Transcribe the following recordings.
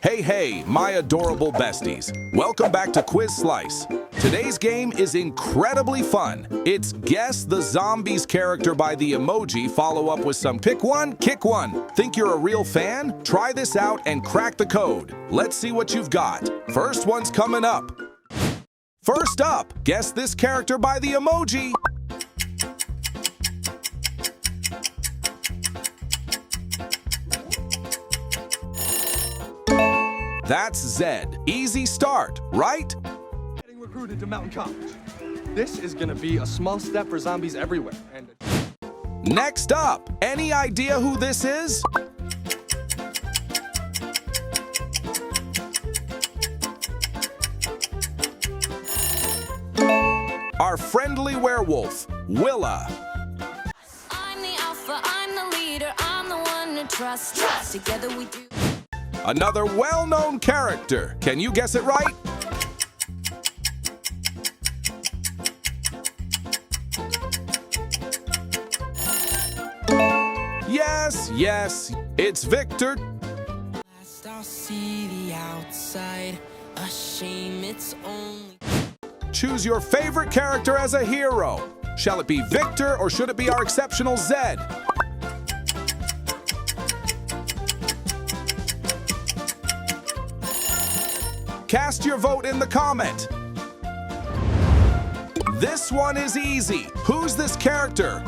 Hey, my adorable besties. Welcome back to Quiz Slice. Today's game is incredibly fun. It's Guess the Zombie's character by the emoji, follow up with some pick one, kick one. Think you're a real fan? Try this out and crack the code. Let's see what you've got. First one's coming up. First up, guess this character by the emoji. That's Zed. Easy start, right? Getting recruited to Mountain College. This is gonna be a small step for zombies everywhere. And next up, any idea who this is? Our friendly werewolf, Willa. I'm the alpha, I'm the leader, I'm the one to trust. Together we do. Another well-known character. Can you guess it right? Yes, it's Victor. Last I'll see the outside, a shame it's only. Choose your favorite character as a hero. Shall it be Victor or should it be our exceptional Zed? Cast your vote in the comment. This one is easy. Who's this character?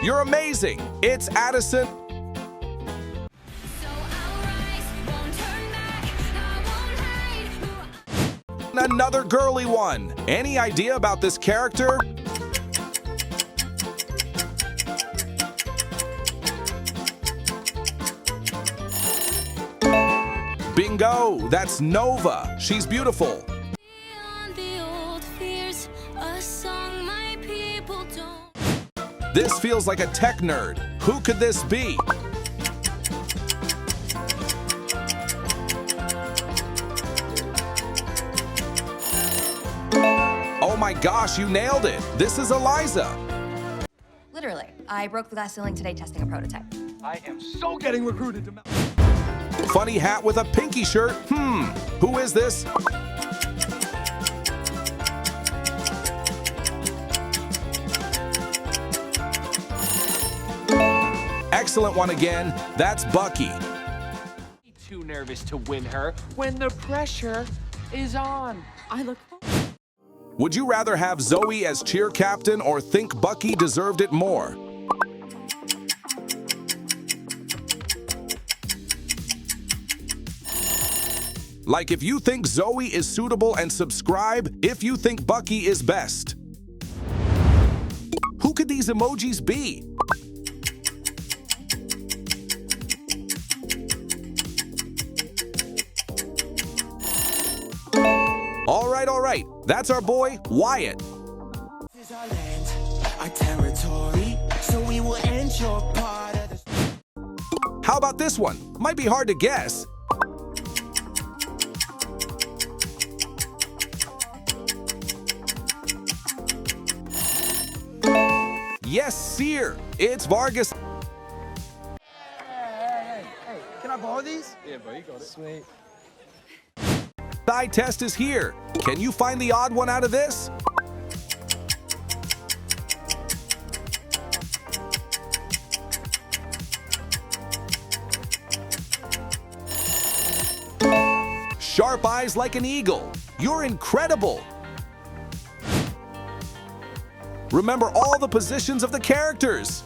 You're amazing. It's Addison. So I'll rise, won't turn back, I won't hide. Another girly one. Any idea about this character? Bingo! That's Nova. She's beautiful. Beyond the old fears, a song my people don't. This feels like a tech nerd. Who could this be? Oh my gosh, you nailed it. This is Eliza. Literally, I broke the glass ceiling today testing a prototype. I am so getting recruited to Mountain. Funny hat with a pinky shirt. Who is this? Excellent one again. That's Bucky. Too nervous to win her when the pressure is on. I look. Would you rather have Zoe as cheer captain or think Bucky deserved it more? Like if you think Zoe is suitable and subscribe if you think Bucky is best. Who could these emojis be? All right. That's our boy, Wyatt. This is our land, our territory, so we will end your part of the... How about this one? Might be hard to guess. Yes, Seer. It's Vargas. Hey, can I borrow these? Yeah, bro, you got it. Sweet. Eye test is here. Can you find the odd one out of this? Sharp eyes like an eagle. You're incredible. Remember all the positions of the characters.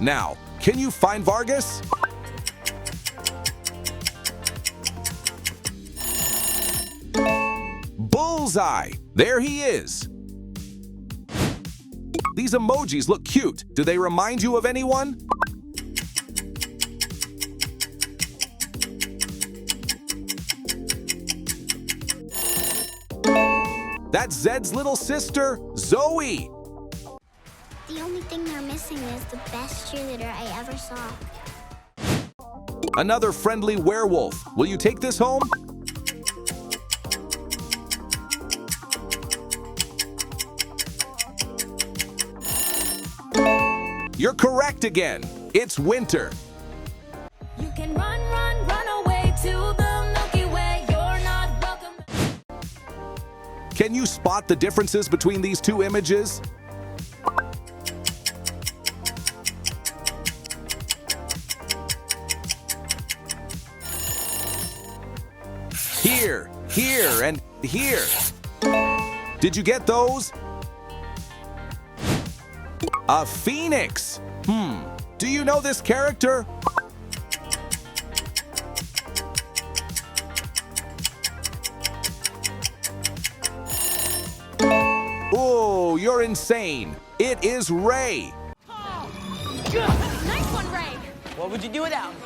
Now, can you find Vargas? Bullseye! There he is. These emojis look cute. Do they remind you of anyone? That's Zed's little sister, Zoe. The only thing they're missing is the best cheerleader I ever saw. Another friendly werewolf. Will you take this home? You're correct again. It's winter. You can run, run, run away to the Milky Way. You're not welcome. Can you spot the differences between these two images? Here, here, and here. Did you get those? A phoenix. Do you know this character? Oh, you're insane. It is Ray. Nice one, Ray. What would you do without me?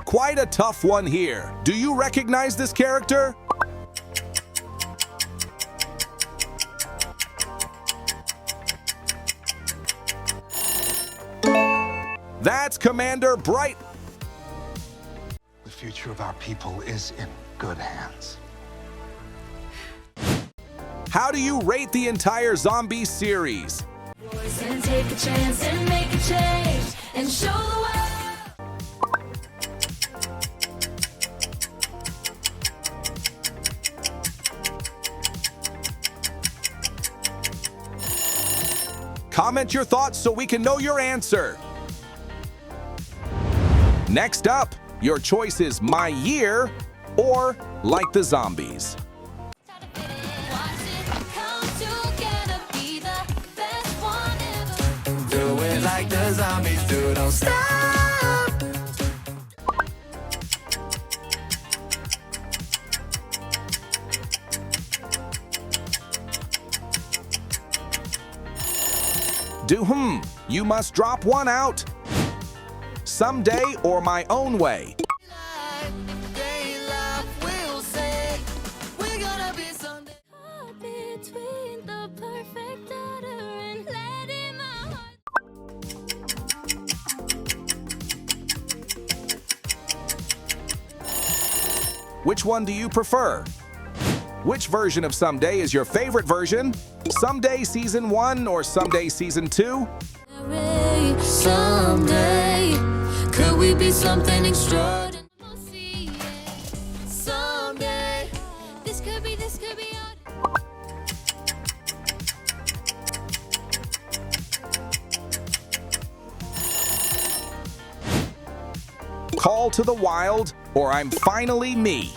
Quite a tough one here. Do you recognize this character? That's Commander Bright. The future of our people is in good hands. How do you rate the entire zombie series? And take a chance and make a change and show the world. Comment your thoughts so we can know your answer. Next up, your choice is My Year or Like the Zombies. Watch it come together, be the best one ever. Do it like the zombies do, don't stop. You must drop one out. Someday or My Own Way. Between the perfect order and letting my heart. Which one do you prefer? Which version of Someday is your favorite version? Someday Season 1 or Someday Season 2? Someday, could we be something extraordinary? We'll see it. Someday, this could be our... Call to the Wild or I'm Finally Me.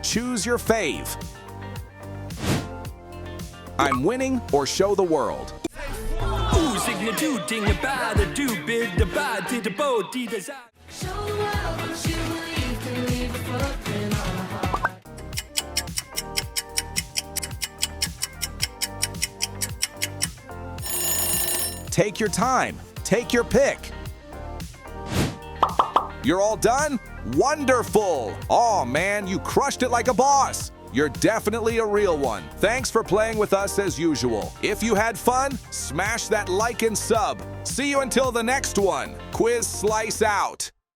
Choose your fave. I'm Winning or Show the World. Show the world what you believe can leave a footprint on the heart. Take your time. Take your pick. You're all done? Wonderful! Oh man, you crushed it like a boss. You're definitely a real one. Thanks for playing with us as usual. If you had fun, smash that like and sub. See you until the next one. Quiz Slice out.